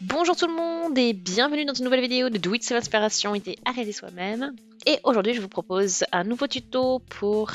Bonjour tout le monde et bienvenue dans une nouvelle vidéo de Do It Self Inspiration et arrêter soi-même. Et aujourd'hui je vous propose un nouveau tuto pour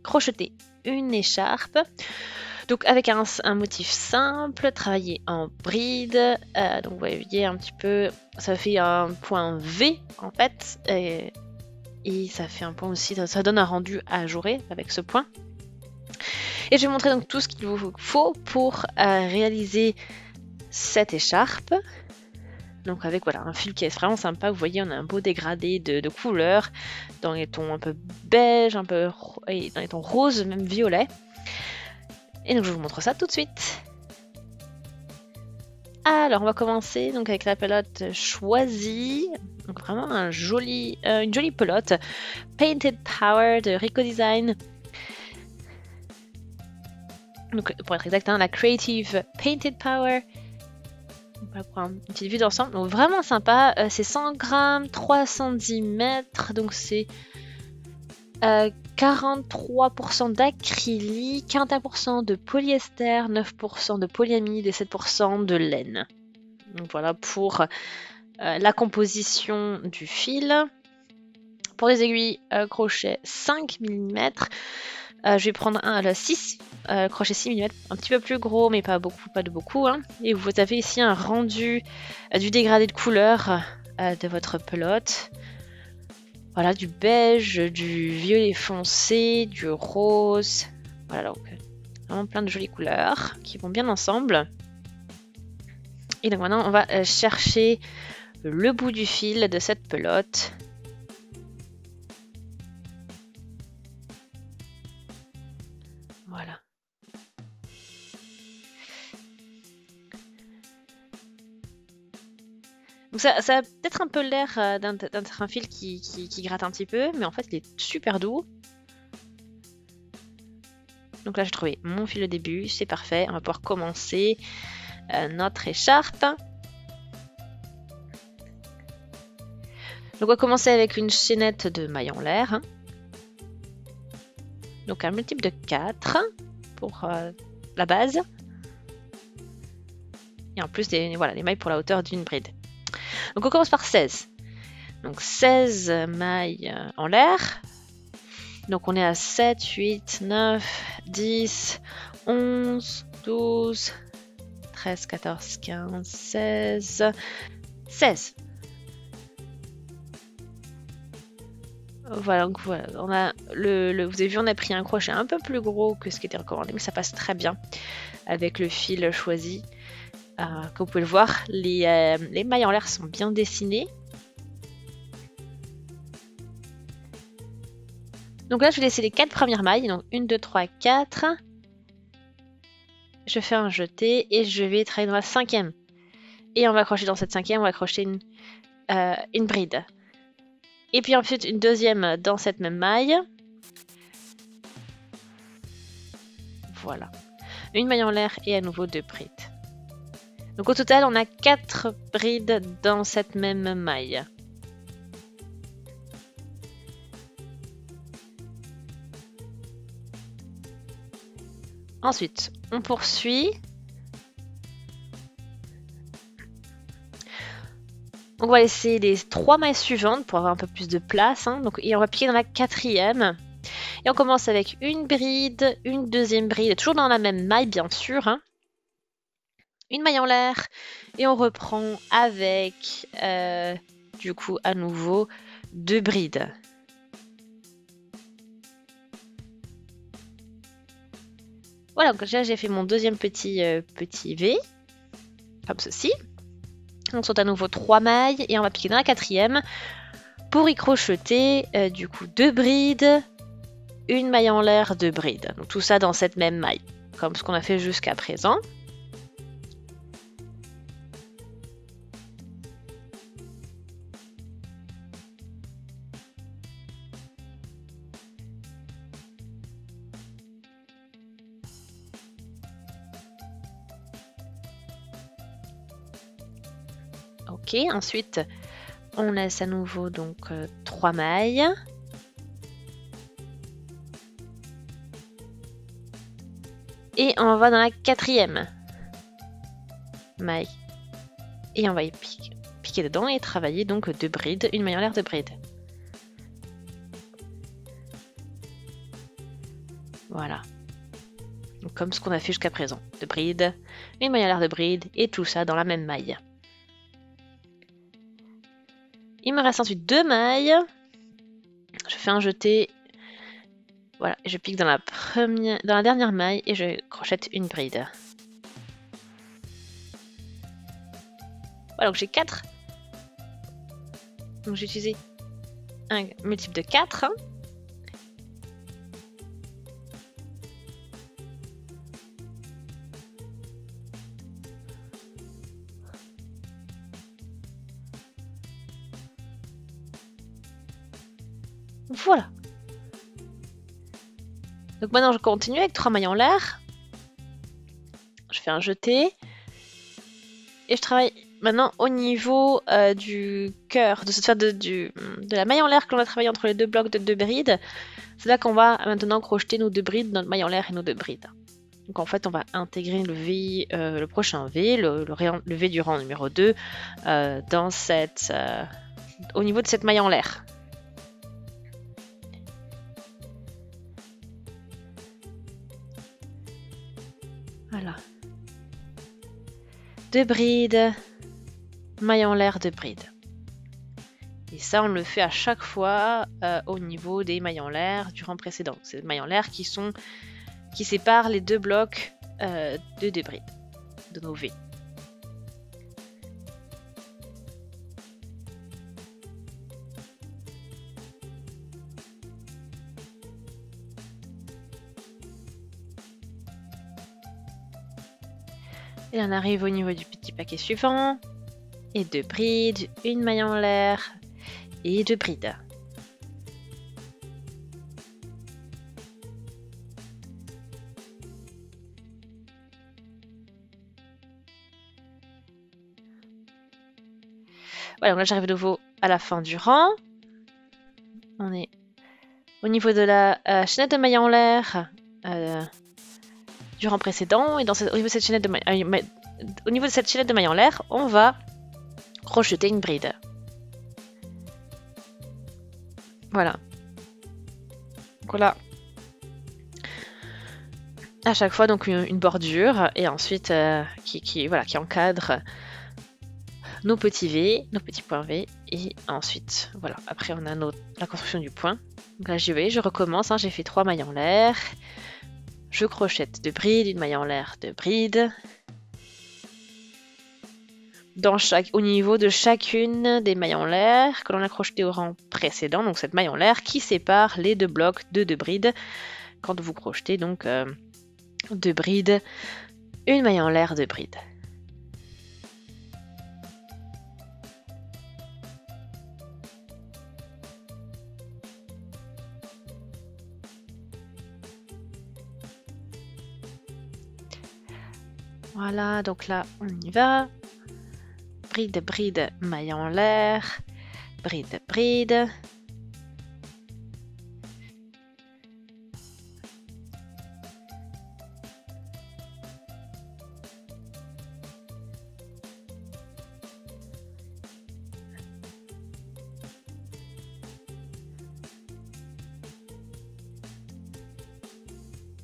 crocheter une écharpe. Donc avec un motif simple, travailler en bride. Donc vous voyez un petit peu, ça fait un point V en fait. Et ça fait un point aussi, ça donne un rendu ajouré avec ce point. Et je vais vous montrer donc tout ce qu'il vous faut pour réaliser cette écharpe. Donc avec voilà un fil qui est vraiment sympa, vous voyez on a un beau dégradé de couleurs dans les tons un peu beige, un peu et dans les tons rose, même violet. Et donc je vous montre ça tout de suite. Alors on va commencer donc avec la pelote choisie, donc vraiment une jolie pelote Painted Power de Rico Design. Donc pour être exact, la Creative Painted Power. On va prendre une petite vue d'ensemble. Donc vraiment sympa. C'est 100 grammes, 310 mètres. Donc c'est 43% d'acrylique, 41% de polyester, 9% de polyamide et 7% de laine. Donc voilà pour la composition du fil. Pour les aiguilles crochet 5 mm. Je vais prendre un 6 crochet 6 mm, un petit peu plus gros, mais pas de beaucoup. Hein. Et vous avez ici un rendu du dégradé de couleur de votre pelote. Voilà, du beige, du violet foncé, du rose. Voilà, donc vraiment plein de jolies couleurs qui vont bien ensemble. Et donc maintenant, on va chercher le bout du fil de cette pelote. Voilà. Donc ça a peut-être un peu l'air d'un fil qui gratte un petit peu, mais en fait il est super doux. Donc là j'ai trouvé mon fil de début, c'est parfait. On va pouvoir commencer notre écharpe. Donc on va commencer avec une chaînette de mailles en l'air. Donc un multiple de 4 pour la base. Et en plus des mailles pour la hauteur d'une bride. Donc on commence par 16. Donc 16 mailles en l'air. Donc on est à 7, 8, 9, 10, 11, 12, 13, 14, 15, 16, 16. Voilà, donc voilà, on a vous avez vu, on a pris un crochet un peu plus gros que ce qui était recommandé, mais ça passe très bien avec le fil choisi. Comme vous pouvez le voir, les mailles en l'air sont bien dessinées. Donc là, je vais laisser les 4 premières mailles, donc 1, 2, 3, 4. Je fais un jeté et je vais travailler dans la 5e. Et on va accrocher dans cette 5e, on va accrocher une bride. Et puis ensuite une deuxième dans cette même maille. Voilà. Une maille en l'air et à nouveau 2 brides. Donc au total, on a 4 brides dans cette même maille. Ensuite, on poursuit. On va laisser les 3 mailles suivantes pour avoir un peu plus de place. Hein. Donc, et on va piquer dans la 4e. Et on commence avec une bride, une deuxième bride, toujours dans la même maille bien sûr. Hein. Une maille en l'air. Et on reprend avec, du coup, à nouveau, 2 brides. Voilà, donc déjà j'ai fait mon deuxième petit V, comme ceci. On saute à nouveau 3 mailles et on va piquer dans la 4e pour y crocheter du coup 2 brides, une maille en l'air, 2 brides. Donc tout ça dans cette même maille, comme ce qu'on a fait jusqu'à présent. Ok, ensuite on laisse à nouveau donc 3 mailles. Et on va dans la 4e. maille et on va y piquer dedans et travailler donc 2 brides, une maille en l'air, 2 brides. Voilà. Donc, comme ce qu'on a fait jusqu'à présent. 2 brides, une maille en l'air, 2 brides et tout ça dans la même maille. Il me reste ensuite 2 mailles. Je fais un jeté. Voilà, je pique dans la dernière maille et je crochette une bride. Voilà, donc j'ai 4. Donc j'ai utilisé un multiple de 4. Voilà. Donc maintenant je continue avec 3 mailles en l'air. Je fais un jeté. Et je travaille maintenant au niveau du cœur, de la maille en l'air que l'on a travaillé entre les 2 blocs de 2 brides. C'est là qu'on va maintenant crocheter nos 2 brides, notre maille en l'air et nos 2 brides. Donc en fait on va intégrer le V, le prochain V, le V du rang numéro 2 au niveau de cette maille en l'air. Voilà. 2 brides, maille en l'air, 2 brides. Et ça, on le fait à chaque fois au niveau des mailles en l'air du rang précédent. C'est les mailles en l'air qui séparent les 2 blocs de 2 brides, de nos V. Et on arrive au niveau du petit paquet suivant. Et 2 brides, une maille en l'air et 2 brides. Voilà, donc là j'arrive de nouveau à la fin du rang. On est au niveau de la chaînette de maille en l'air du rang précédent. Et au niveau de cette chaînette de maille en l'air, on va crocheter une bride. Voilà. Voilà. À chaque fois donc une bordure et ensuite qui encadre nos petits V, nos petits points V et ensuite voilà, après on a la construction du point. Donc là je recommence, j'ai fait 3 mailles en l'air, je crochette 2 brides, une maille en l'air, 2 brides. Au niveau de chacune des mailles en l'air que l'on a crochetées au rang précédent, donc cette maille en l'air qui sépare les 2 blocs de 2 brides. Quand vous crochetez donc 2 brides, une maille en l'air, 2 brides. Voilà, donc là on y va. Bride, bride, maille en l'air, bride, bride.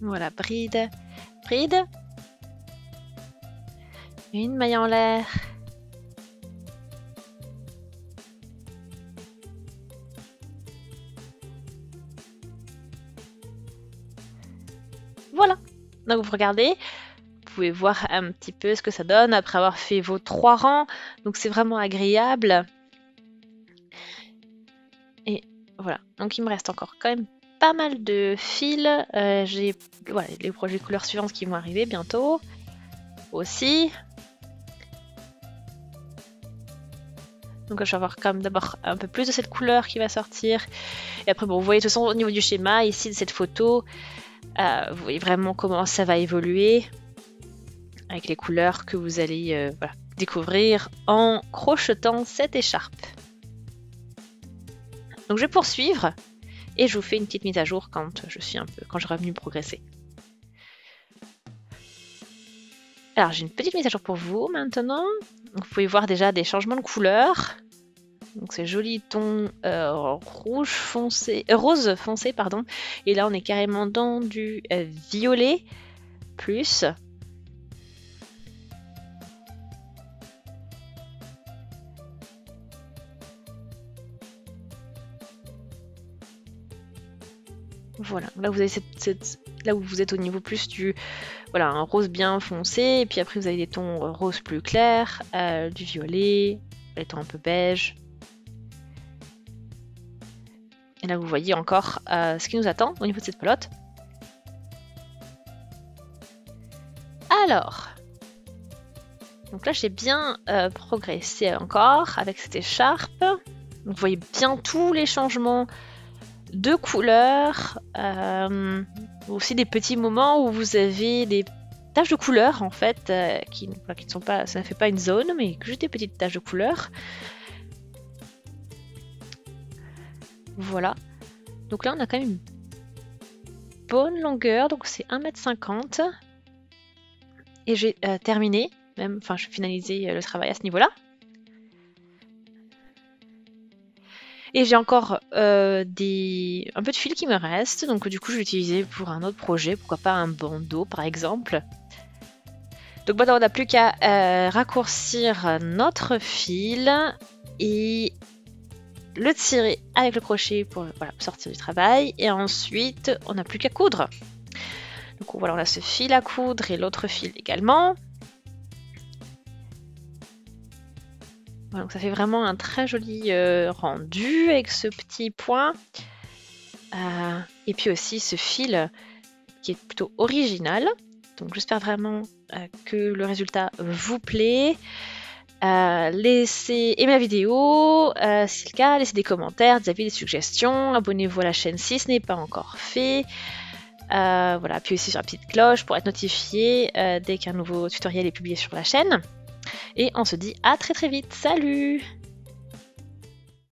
Voilà, bride, bride. Une maille en l'air. Voilà. Donc vous regardez, vous pouvez voir un petit peu ce que ça donne après avoir fait vos 3 rangs. Donc c'est vraiment agréable. Et voilà. Donc il me reste encore quand même pas mal de fils. J'ai les projets couleurs suivantes qui vont arriver bientôt aussi. Donc je vais avoir quand même d'abord un peu plus de cette couleur qui va sortir. Et après, bon, vous voyez de toute façon au niveau du schéma, ici de cette photo, vous voyez vraiment comment ça va évoluer avec les couleurs que vous allez découvrir en crochetant cette écharpe. Donc je vais poursuivre et je vous fais une petite mise à jour quand j'aurai venu progresser. Alors j'ai une petite mise à jour pour vous maintenant. Vous pouvez voir déjà des changements de couleur. Donc c'est joli ton rouge foncé, rose foncé pardon. Et là on est carrément dans du violet plus. Voilà, là vous avez là où vous êtes au niveau plus du voilà, un rose bien foncé, et puis après vous avez des tons roses plus clairs, du violet, les tons un peu beige. Et là vous voyez encore ce qui nous attend au niveau de cette pelote. Alors, donc là j'ai bien progressé encore avec cette écharpe. Donc, vous voyez bien tous les changements de couleur, aussi des petits moments où vous avez des taches de couleur en fait qui ne sont pas, ça ne fait pas une zone mais juste des petites taches de couleur. Voilà, donc là on a quand même une bonne longueur, donc c'est 1,50 m et j'ai terminé, même, enfin je vais finaliser le travail à ce niveau là. Et j'ai encore un peu de fil qui me reste, donc du coup je vais l'utiliser pour un autre projet, pourquoi pas un bandeau par exemple. Donc maintenant on n'a plus qu'à raccourcir notre fil et le tirer avec le crochet pour voilà, sortir du travail. Et ensuite on n'a plus qu'à coudre. Donc voilà, on a ce fil à coudre et l'autre fil également. Voilà, donc ça fait vraiment un très joli rendu avec ce petit point. Et puis aussi ce fil qui est plutôt original. Donc j'espère vraiment que le résultat vous plaît. Laissez aimer la vidéo si c'est le cas, laissez des commentaires, des avis, des suggestions. Abonnez-vous à la chaîne si ce n'est pas encore fait. Voilà, appuyez aussi sur la petite cloche pour être notifié dès qu'un nouveau tutoriel est publié sur la chaîne. Et on se dit à très très vite. Salut!